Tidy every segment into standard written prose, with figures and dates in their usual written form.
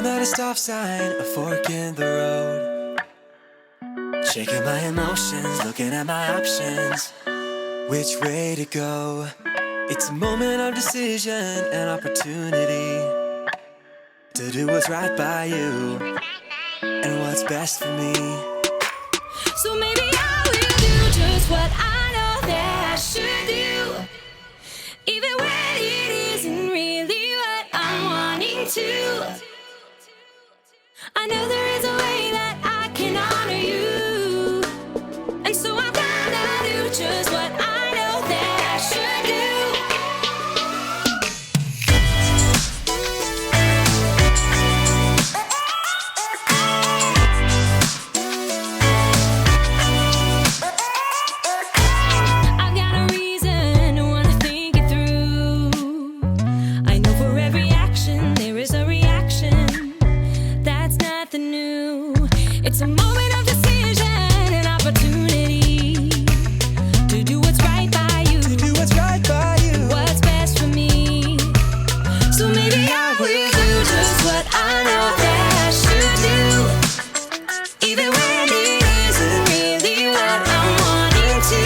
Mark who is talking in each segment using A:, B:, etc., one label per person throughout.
A: I'm at a stop sign, a fork in the road. Shaking my emotions, looking at my options. Which way to go? It's a moment of decision and opportunity to do what's right by you and what's best for me.
B: So maybe I will do just what I know that I should do, even when it isn't really what I'm wanting to. I know there is a way that I can honor you, and so I'm gonna do just what I know that I should do. I've got a reason to wanna think it through. I know for every action there is a reaction. That's nothing new. It's a moment of decision and opportunity to do what's right by you,
A: To do what's right by you.
B: what's best for me. So maybe I will do just what I know that I should do, even when it isn't really what I'm wanting to.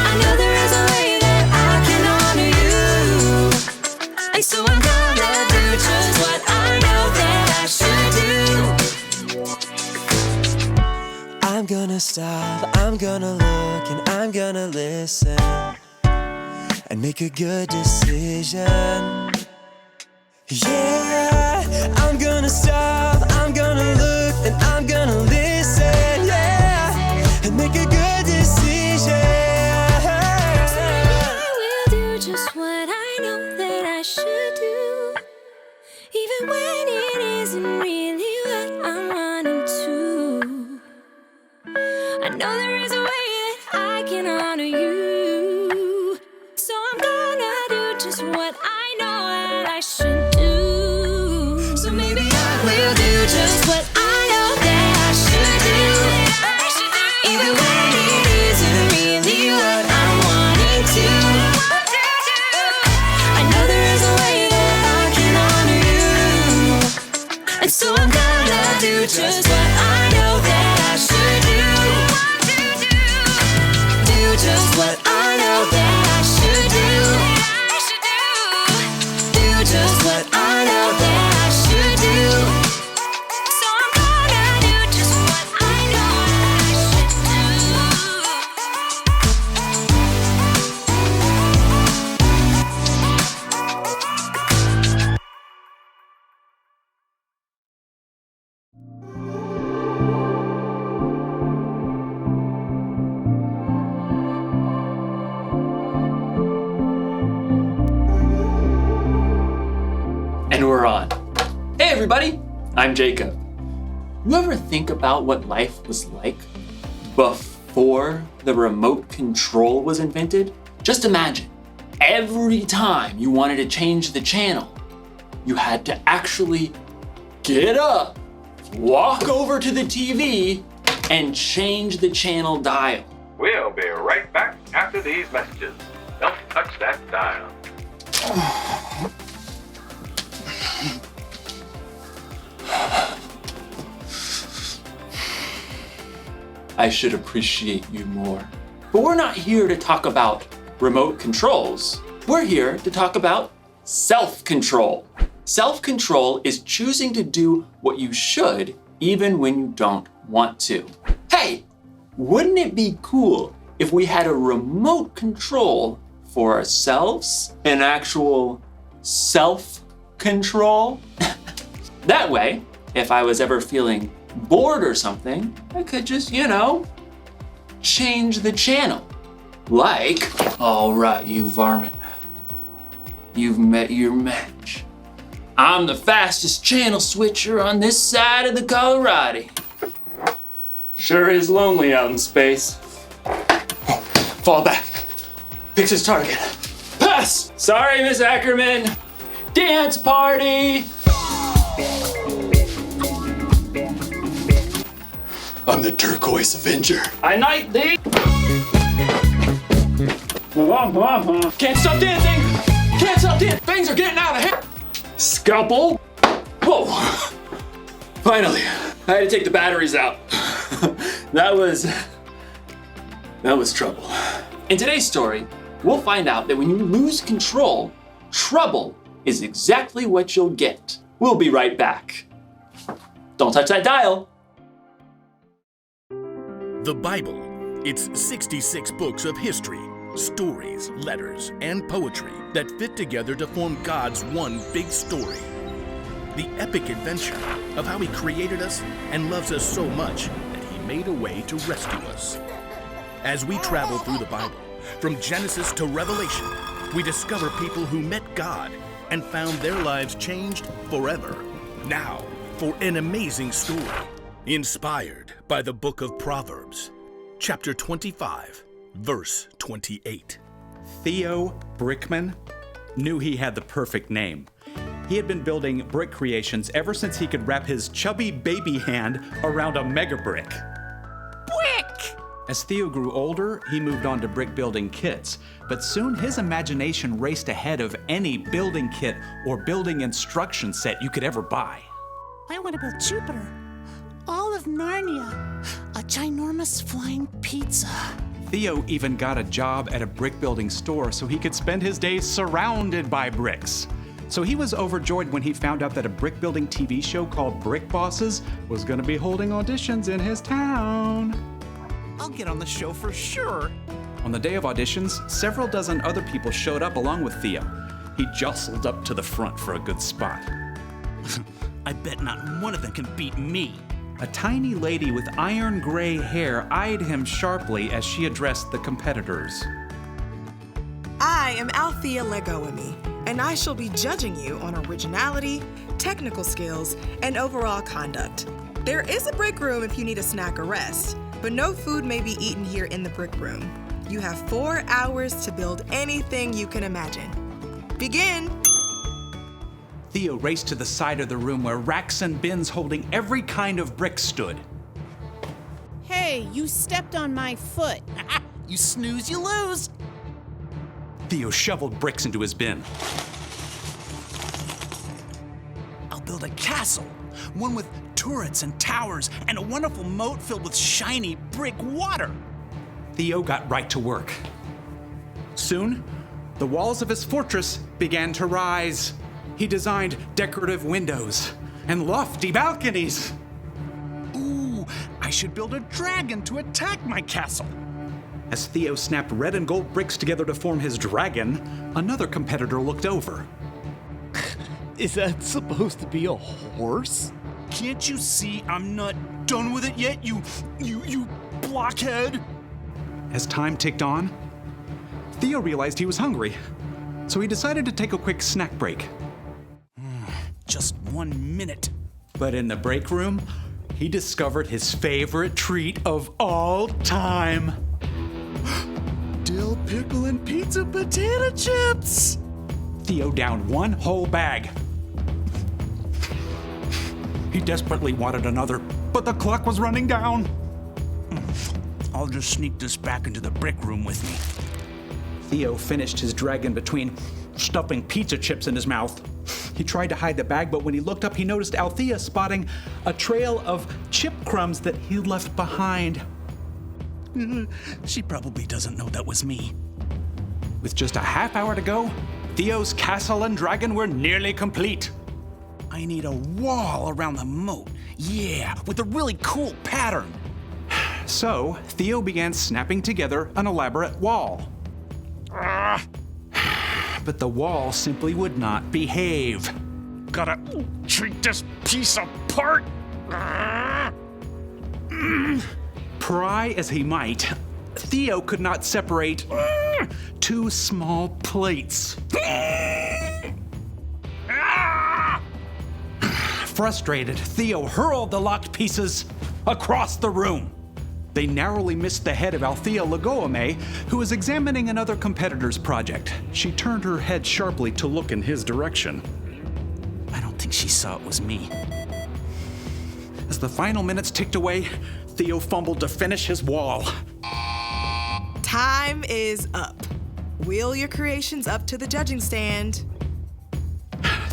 B: I know there is a way that I can honor you, and so I'm gonna do just what I know that I should do.
A: I'm gonna stop, I'm gonna look, and I'm gonna listen and make a good decision. Yeah, I'm gonna stop, I'm gonna look, and I'm gonna listen, yeah, and make a good decision.
B: I will do just what I know that I should do, even when it isn't really what I'm wanting to. I know there is a way that I can honor you, so I'm gonna do just what I know that I should do. So maybe I will do just what I know that I should do, even when it isn't really what I'm wanting to. I know there is a way that I can honor you, and so I'm gonna do just what I know that I should do. Do just what I know that I should do. Do just what I know that I should do. So I'm gonna do just what I know I should
C: And we're on. Hey everybody, I'm Jacob. You ever think about what life was like before the remote control was invented? Just imagine, every time you wanted to change the channel, you had to actually get up, walk over to the TV, and change the channel dial.
D: We'll be right back after these messages. Don't touch that dial.
C: I should appreciate you more. But we're not here to talk about remote controls. We're here to talk about self-control. Self-control is choosing to do what you should even when you don't want to. Hey, wouldn't it be cool if we had a remote control for ourselves? An actual self-control? That way, if I was ever feeling bored or something, I could just, change the channel. Like, all right, you varmint. You've met your match. I'm the fastest channel switcher on this side of the Colorado. Sure is lonely out in space. Fall back. Picks his target. Pass! Sorry, Miss Ackerman. Dance party!
E: I'm the Turquoise Avenger.
C: I knight thee! Can't stop dancing! Can't stop dancing! Things are getting out of hand! Scalpel! Finally, I had to take the batteries out. That was trouble. In today's story, we'll find out that when you lose control, trouble is exactly what you'll get. We'll be right back. Don't touch that dial.
F: The Bible. It's 66 books of history, stories, letters, and poetry that fit together to form God's one big story. The epic adventure of how He created us and loves us so much that He made a way to rescue us. As we travel through the Bible, from Genesis to Revelation, we discover people who met God and found their lives changed forever. Now, for an amazing story, inspired by the book of Proverbs, chapter 25, verse 28.
G: Theo Brickman knew he had the perfect name. He had been building brick creations ever since he could wrap his chubby baby hand around a mega brick. Brick! As Theo grew older, he moved on to brick building kits, but soon his imagination raced ahead of any building kit or building instruction set you could ever buy.
H: I want to build Jupiter, all of Narnia, a ginormous flying pizza.
G: Theo even got a job at a brick building store so he could spend his days surrounded by bricks. So he was overjoyed when he found out that a brick building TV show called Brick Bosses was going to be holding auditions in his town.
I: I'll get on the show for sure.
G: On the day of auditions, several dozen other people showed up along with Theo. He jostled up to the front for a good spot.
I: I bet not one of them can beat me.
G: A tiny lady with iron gray hair eyed him sharply as she addressed the competitors.
J: I am Althea Legoami, and I shall be judging you on originality, technical skills, and overall conduct. There is a break room if you need a snack or rest, but no food may be eaten here in the brick room. You have 4 hours to build anything you can imagine. Begin!
G: Theo raced to the side of the room where racks and bins holding every kind of brick stood.
H: Hey, you stepped on my foot.
I: You snooze, you lose.
G: Theo shoveled bricks into his bin.
I: I'll build a castle, one with turrets and towers and a wonderful moat filled with shiny brick water.
G: Theo got right to work. Soon, the walls of his fortress began to rise. He designed decorative windows and lofty balconies.
I: Ooh, I should build a dragon to attack my castle.
G: As Theo snapped red and gold bricks together to form his dragon, another competitor looked over.
I: Is that supposed to be a horse? Can't you see I'm not done with it yet, you blockhead?
G: As time ticked on, Theo realized he was hungry, so he decided to take a quick snack break.
I: Just 1 minute.
G: But in the break room, he discovered his favorite treat of all time.
I: Dill pickle and pizza potato chips.
G: Theo downed one whole bag. He desperately wanted another, but the clock was running down.
I: I'll just sneak this back into the brick room with me.
G: Theo finished his dragon between stuffing pizza chips in his mouth. He tried to hide the bag, but when he looked up, he noticed Althea spotting a trail of chip crumbs that he'd left behind.
I: She probably doesn't know that was me.
G: With just a half hour to go, Theo's castle and dragon were nearly complete.
I: I need a wall around the moat. Yeah, with a really cool pattern.
G: So, Theo began snapping together an elaborate wall. But the wall simply would not behave.
I: Gotta treat this piece apart.
G: Pry as he might, Theo could not separate two small plates. Frustrated, Theo hurled the locked pieces across the room. They narrowly missed the head of Althea Legoame, who was examining another competitor's project. She turned her head sharply to look in his direction.
I: I don't think she saw it was me.
G: As the final minutes ticked away, Theo fumbled to finish his wall.
J: Time is up. Wheel your creations up to the judging stand.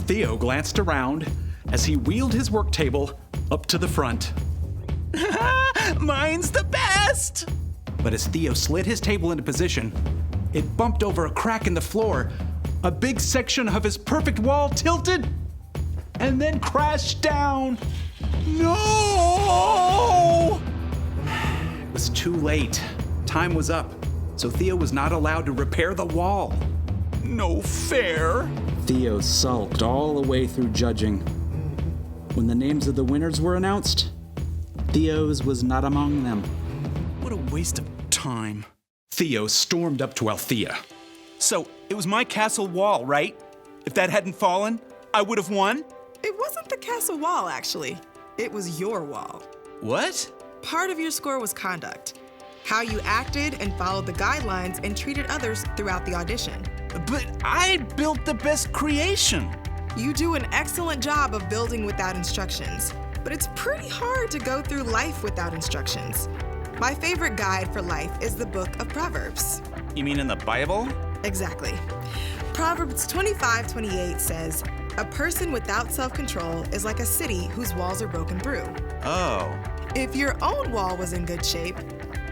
G: Theo glanced around as he wheeled his work table up to the front.
I: Mine's the best!
G: But as Theo slid his table into position, it bumped over a crack in the floor. A big section of his perfect wall tilted and then crashed down.
I: No!
G: It was too late. Time was up, so Theo was not allowed to repair the wall.
I: No fair.
G: Theo sulked all the way through judging. When the names of the winners were announced, Theo's was not among them.
I: What a waste of time.
G: Theo stormed up to Althea.
I: So, it was my castle wall, right? If that hadn't fallen, I would have won?
J: It wasn't the castle wall, actually. It was your wall.
I: What?
J: Part of your score was conduct. How you acted and followed the guidelines and treated others throughout the audition.
I: But I built the best creation.
J: You do an excellent job of building without instructions, but it's pretty hard to go through life without instructions. My favorite guide for life is the book of Proverbs.
I: You mean in the Bible?
J: Exactly. Proverbs 25:28 says, "A person without self-control is like a city whose walls are broken through."
I: Oh.
J: If your own wall was in good shape,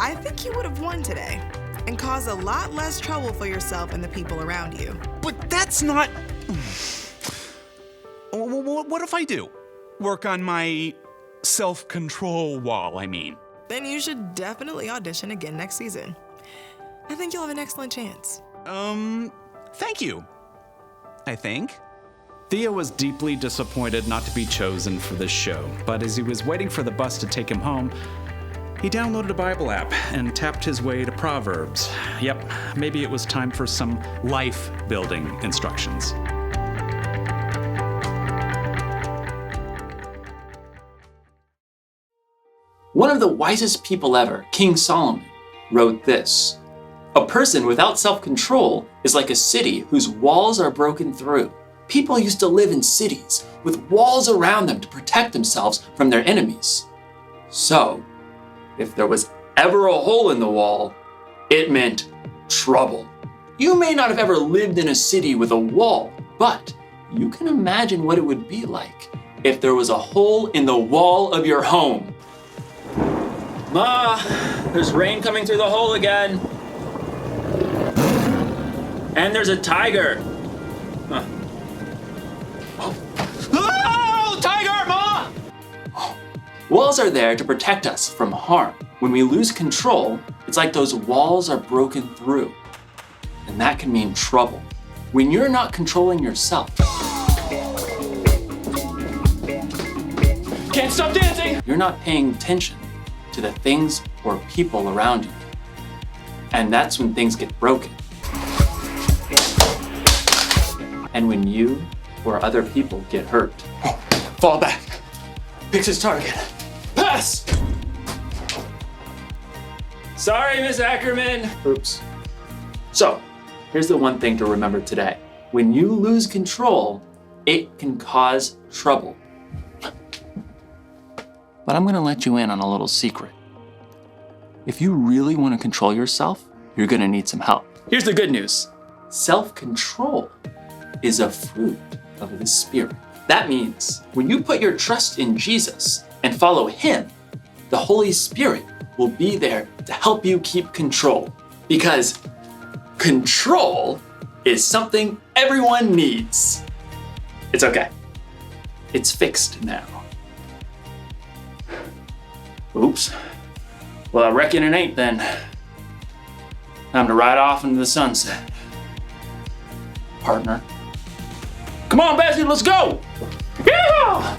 J: I think you would have won today and caused a lot less trouble for yourself and the people around you.
I: But that's not... What if I do? Work on my self-control wall, I mean.
J: Then you should definitely audition again next season. I think you'll have an excellent chance.
I: Thank you. I think.
G: Theo was deeply disappointed not to be chosen for this show, but as he was waiting for the bus to take him home, he downloaded a Bible app and tapped his way to Proverbs. Yep, maybe it was time for some life-building instructions.
C: One of the wisest people ever, King Solomon, wrote this: "A person without self-control is like a city whose walls are broken through." People used to live in cities with walls around them to protect themselves from their enemies. So, if there was ever a hole in the wall, it meant trouble. You may not have ever lived in a city with a wall, but you can imagine what it would be like if there was a hole in the wall of your home. Ma, there's rain coming through the hole again. And there's a tiger. Huh. Oh, tiger, Ma! Walls are there to protect us from harm. When we lose control, it's like those walls are broken through. And that can mean trouble. When you're not controlling yourself. Can't stop dancing! You're not paying attention to the things or people around you. And that's when things get broken. And when you or other people get hurt. Oh, fall back. Picks his target. Pass! Sorry, Miss Ackerman. Oops. So, here's the one thing to remember today. When you lose control, it can cause trouble. But I'm gonna let you in on a little secret. If you really want to control yourself, you're gonna need some help. Here's the good news. Self-control is a fruit of the Spirit. That means when you put your trust in Jesus and follow Him, the Holy Spirit will be there to help you keep control. Because control is something everyone needs. It's okay. It's fixed now. Oops. Well, I reckon it ain't then. Time to ride off into the sunset. Partner. Come on, Basket, let's go! Yeah!